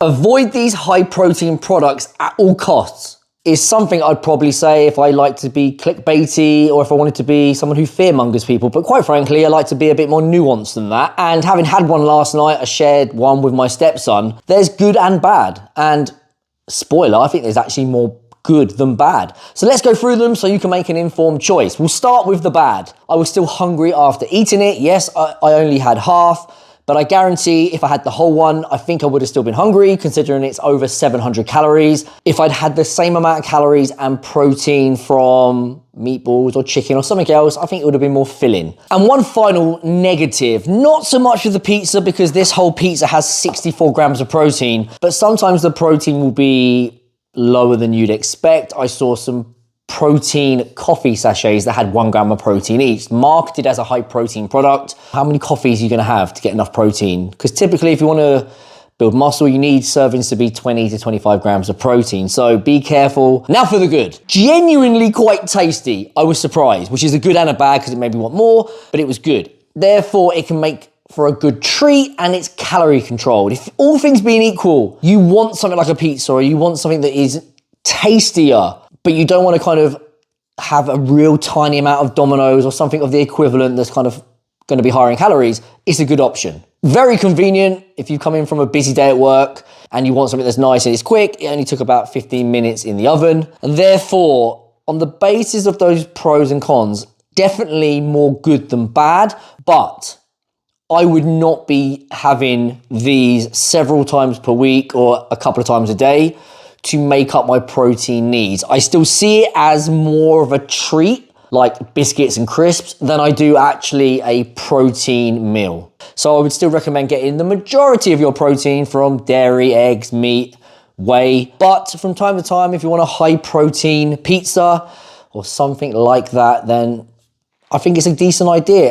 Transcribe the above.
Avoid these high protein products at all costs is something I'd probably say if I like to be clickbaity or if I wanted to be someone who fearmongers people. But quite frankly, I like to be a bit more nuanced than that. And having had one last night, I shared one with my stepson. There's good and bad. And spoiler, I think there's actually more good than bad. So let's go through them so you can make an informed choice. We'll start with the bad. I was still hungry after eating it. Yes, I only had half. But I guarantee if I had the whole one, I think I would have still been hungry, considering it's over 700 calories. If I'd had the same amount of calories and protein from meatballs or chicken or something else, I think it would have been more filling. And one final negative, not so much with the pizza because this whole pizza has 64 grams of protein, but sometimes the protein will be lower than you'd expect. I saw some protein coffee sachets that had 1 gram of protein each, marketed as a high protein product. How many coffees are you going to have to get enough protein? Because typically if you want to build muscle, you need servings to be 20 to 25 grams of protein. So be careful. Now for the good. Genuinely quite tasty. I was surprised, which is a good and a bad because it made me want more, but it was good. Therefore, it can make for a good treat and it's calorie controlled. If all things being equal, you want something like a pizza or you want something that is tastier, but you don't want to kind of have a real tiny amount of Domino's or something of the equivalent that's kind of going to be higher in calories, it's a good option. Very convenient if you come in from a busy day at work and you want something that's nice and it's quick. It only took about 15 minutes in the oven. And therefore, on the basis of those pros and cons, definitely more good than bad, but I would not be having these several times per week or a couple of times a day to make up my protein needs. I still see it as more of a treat, like biscuits and crisps, than I do actually a protein meal. So I would still recommend getting the majority of your protein from dairy, eggs, meat, whey. But from time to time, if you want a high protein pizza or something like that, then I think it's a decent idea.